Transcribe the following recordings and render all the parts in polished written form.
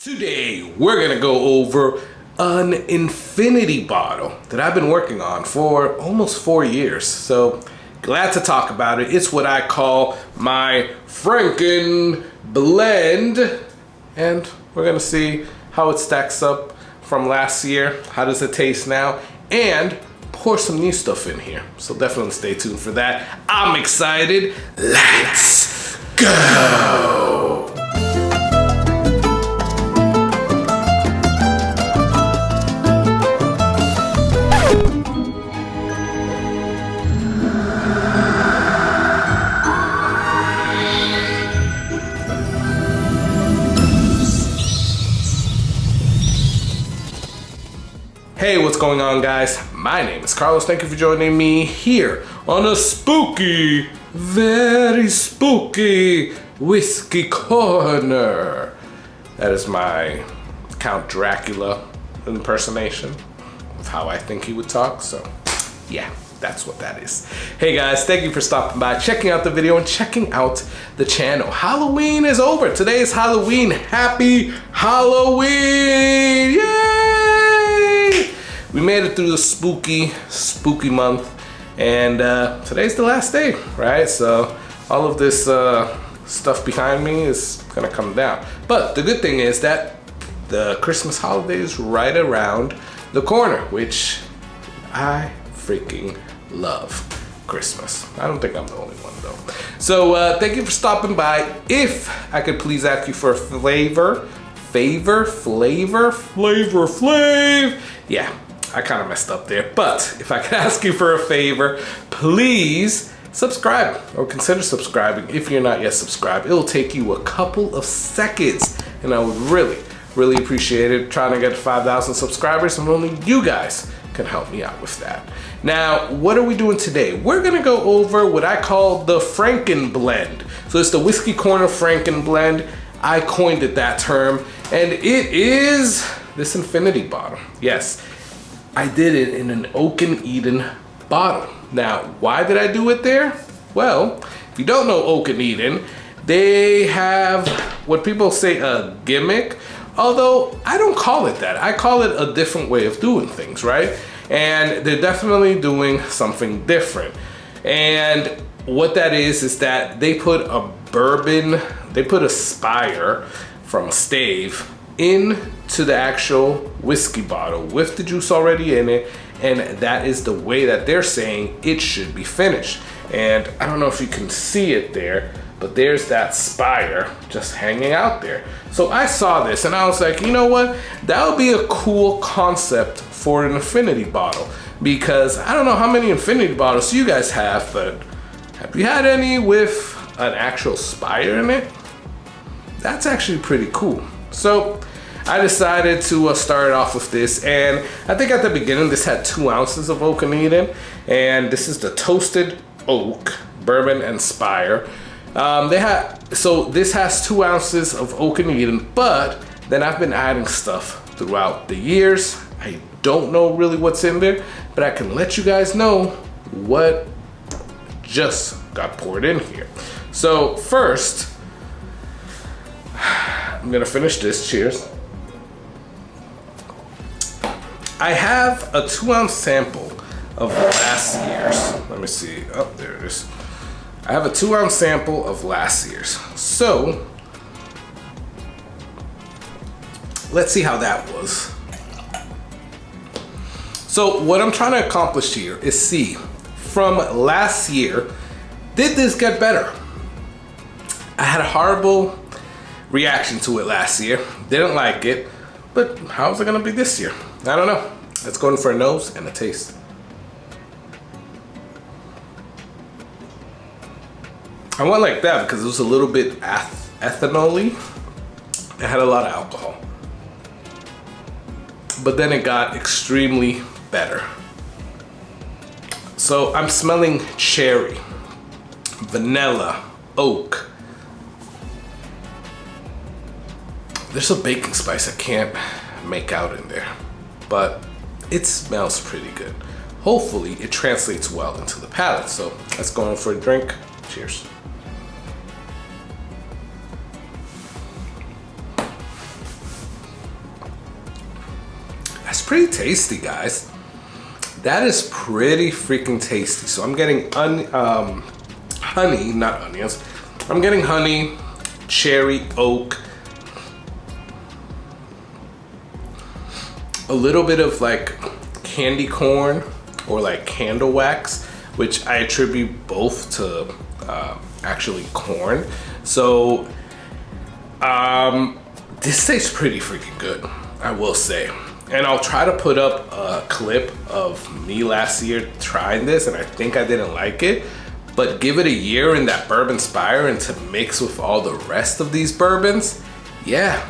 Today, we're gonna go over an infinity bottle that I've been working on for almost 4 years. So glad to talk about it. It's what I call my FrankenBlend. And we're gonna see how it stacks up from last year. How does it taste now? And pour some new stuff in here. So definitely stay tuned for that. I'm excited. Let's go. Hey, what's going on, guys? My name is Carlos. Thank you for joining me here on a spooky, very spooky whiskey corner. That is my Count Dracula impersonation of how I think he would talk. So yeah, that's what that is. Hey guys, thank you for stopping by, checking out the video, and checking out the channel. Halloween is over. Today is Halloween. Happy Halloween! Yay! We made it through the spooky month, and today's the last day, right? So all of this stuff behind me is gonna come down. But the good thing is that the Christmas holiday is right around the corner, which I freaking love Christmas. I don't think I'm the only one though. So thank you for stopping by. If I could please ask you for a flavor. Yeah, I kind of messed up there. But if I could ask you for a favor, please subscribe or consider subscribing if you're not yet subscribed. It'll take you a couple of seconds, and I would really appreciate it. Trying to get to 5,000 subscribers, and only you guys can help me out with that. Now, what are we doing today? We're gonna go over what I call the FrankenBlend. So it's the Whiskey Corner FrankenBlend. I coined it that term, and it is this infinity bottle. Yes, I did it in an Oaken Eden bottle. Now, why did I do it there? Well, if you don't know Oaken Eden, they have what people say a gimmick, although I don't call it that. I call it a different way of doing things, right? And they're definitely doing something different. And what that is that they put a bourbon, they put a spire from a stave into the actual whiskey bottle with the juice already in it, and that is the way that they're saying it should be finished. And I don't know if you can see it there, but there's that spire just hanging out there. So I saw this and I was like, you know what? That would be a cool concept for an infinity bottle, because I don't know how many infinity bottles you guys have, but have you had any with an actual spire in it? That's actually pretty cool. So I decided to start off with this, and I think at the beginning this had 2 ounces of Oaken Eden, and this is the toasted oak, bourbon, and spire. So this has 2 ounces of Oaken Eden, but then I've been adding stuff throughout the years. I don't know really what's in there, but I can let you guys know what just got poured in here. So first, I'm gonna finish this. Cheers. I have a 2 ounce sample of last year's. Let me see. Oh, there it is. I have a 2 ounce sample of last year's. So let's see how that was. So what I'm trying to accomplish here is see from last year, did this get better? I had a horrible reaction to it last year. Didn't like it, but how's it gonna be this year? I don't know. Let's go in for a nose and a taste. I went like that because it was a little bit ethanol-y. It had a lot of alcohol. But then it got extremely better. So I'm smelling cherry, vanilla, oak. There's a baking spice I can't make out in there, but it smells pretty good. Hopefully it translates well into the palate. So let's go in for a drink. Cheers. pretty tasty, guys. That is pretty freaking tasty. So I'm getting honey, not onions. I'm getting honey, cherry, oak, a little bit of like candy corn or like candle wax, which I attribute both to actually corn. So this tastes pretty freaking good, I will say. And I'll try to put up a clip of me last year trying this, and I think I didn't like it. But give it a year in that bourbon spire and to mix with all the rest of these bourbons, yeah,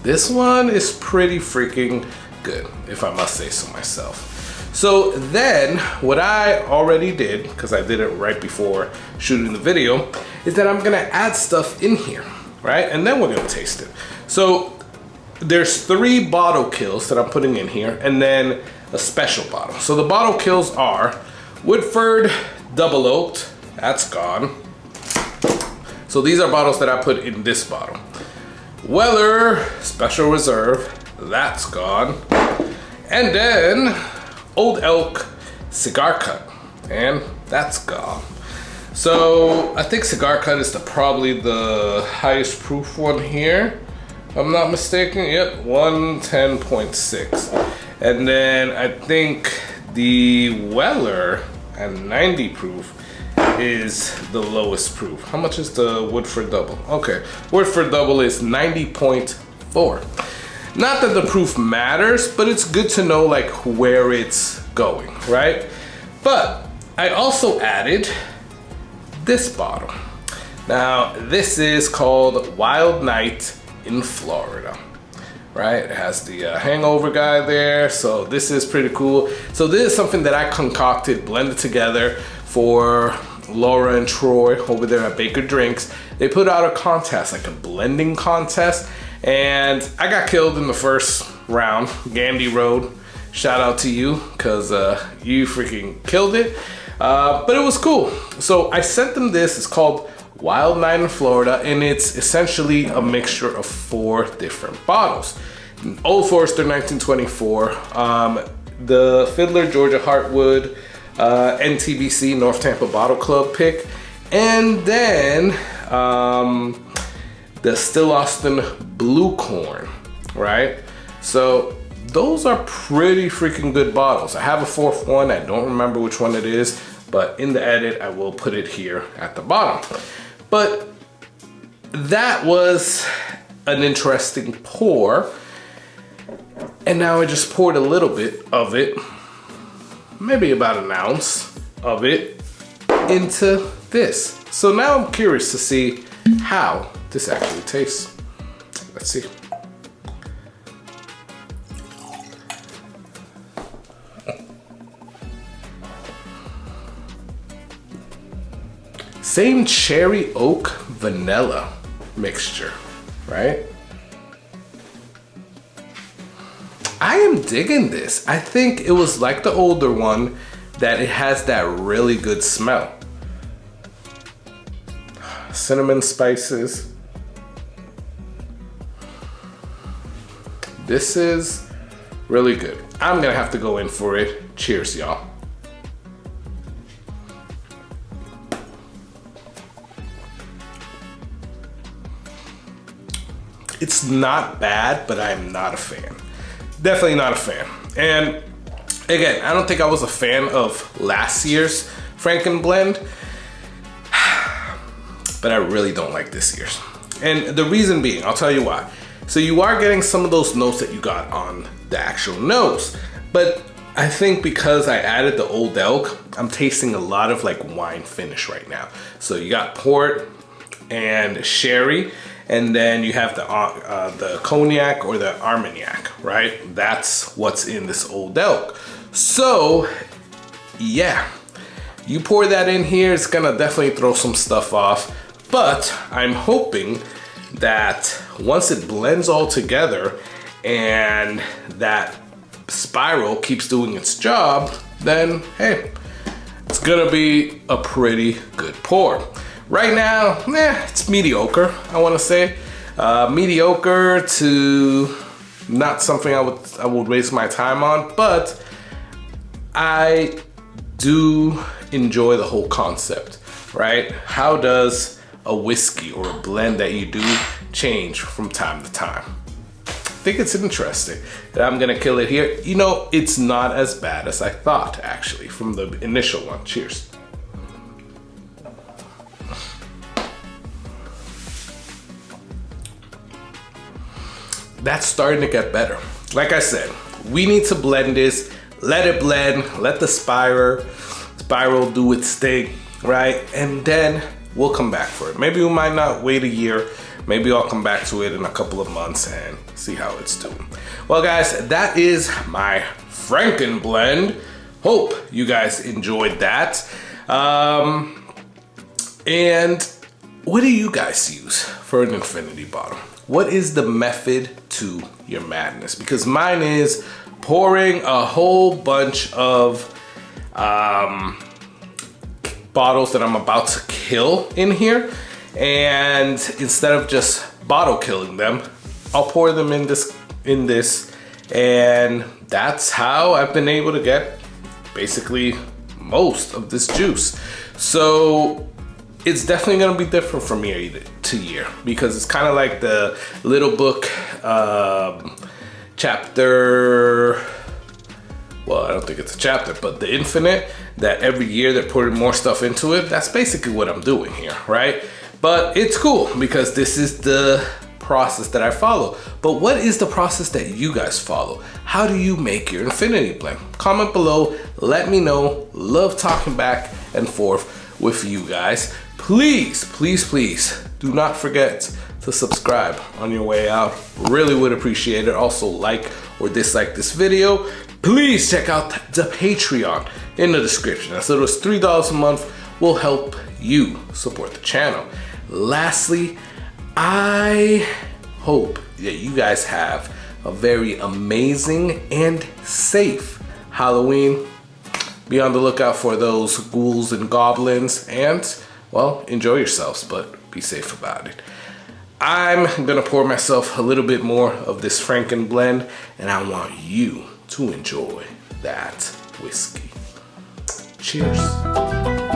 this one is pretty freaking good, if I must say so myself. So then what I already did, because I did it right before shooting the video, is that I'm gonna add stuff in here, right? And then we're gonna taste it. So there's 3 bottle kills that I'm putting in here, and then a special bottle. So the bottle kills are Woodford Double Oaked, that's gone. So these are bottles that I put in this bottle. Weller Special Reserve, that's gone. And then Old Elk Cigar Cut, and that's gone. So I think Cigar Cut is probably the highest proof one here, if I'm not mistaken. Yep, 110.6. And then I think the Weller at 90 proof is the lowest proof. How much is the Woodford Double? Okay, Woodford Double is 90.4. Not that the proof matters, but it's good to know like where it's going, right? But I also added this bottle. Now, this is called Wild Night in Florida, right? It has the hangover guy there, so this is pretty cool. So this is something that I concocted, blended together for Laura and Troy over there at Baker Drinks. They put out a contest, like a blending contest, and I got killed in the first round. Gandy Road, shout out to you, because you freaking killed it. But it was cool. So I sent them this. It's called Wild Night in Florida, and it's essentially a mixture of 4 different bottles. Old Forester 1924, the Fiddler Georgia Heartwood, NTBC North Tampa Bottle Club pick, and then the Still Austin Blue Corn, right? So those are pretty freaking good bottles. I have a 4th one. I don't remember which one it is, but in the edit, I will put it here at the bottom. But that was an interesting pour. And now I just poured a little bit of it, maybe about an ounce of it, into this. So now I'm curious to see how this actually tastes. Let's see. Same cherry oak vanilla mixture, right? I am digging this. I think it was like the older one, that it has that really good smell. Cinnamon spices. This is really good. I'm gonna have to go in for it. Cheers, y'all. It's not bad, but I'm not a fan. Definitely not a fan. And again, I don't think I was a fan of last year's FrankenBlend, but I really don't like this year's. And the reason being, I'll tell you why. So you are getting some of those notes that you got on the actual nose, but I think because I added the Old Elk, I'm tasting a lot of like wine finish right now. So you got port and sherry, and then you have the cognac or the Armagnac, right? That's what's in this Old Elk. So yeah, you pour that in here, it's gonna definitely throw some stuff off, but I'm hoping that once it blends all together and that spiral keeps doing its job, then hey, it's gonna be a pretty good pour. Right now, it's mediocre, I wanna say. Mediocre to not something I would waste my time on, but I do enjoy the whole concept, right? How does a whiskey or a blend that you do change from time to time? I think it's interesting. I'm gonna kill it here. You know, it's not as bad as I thought, actually, from the initial one. Cheers. That's starting to get better. Like I said, we need to blend this, let it blend, let the spiral do its thing, right? And then we'll come back for it. Maybe we might not wait a year. Maybe I'll come back to it in a couple of months and see how it's doing. Well, guys, that is my FrankenBlend. Hope you guys enjoyed that. And what do you guys use for an infinity bottle? What is the method to your madness? Because mine is pouring a whole bunch of bottles that I'm about to kill in here. And instead of just bottle killing them, I'll pour them in this. And that's how I've been able to get basically most of this juice. So it's definitely gonna be different from year to year, because it's kind of like the little book chapter, well, I don't think it's a chapter, but the infinite, that every year they're putting more stuff into it. That's basically what I'm doing here, right? But it's cool because this is the process that I follow. But what is the process that you guys follow? How do you make your infinity blend? Comment below, let me know. Love talking back and forth with you guys. Please, please, please do not forget to subscribe on your way out. Really would appreciate it. Also, like or dislike this video. Please check out the Patreon in the description. As little as $3 a month will help you support the channel. Lastly, I hope that you guys have a very amazing and safe Halloween. Be on the lookout for those ghouls and goblins, and, well, enjoy yourselves, but be safe about it. I'm gonna pour myself a little bit more of this FrankenBlend, and I want you to enjoy that whiskey. Cheers.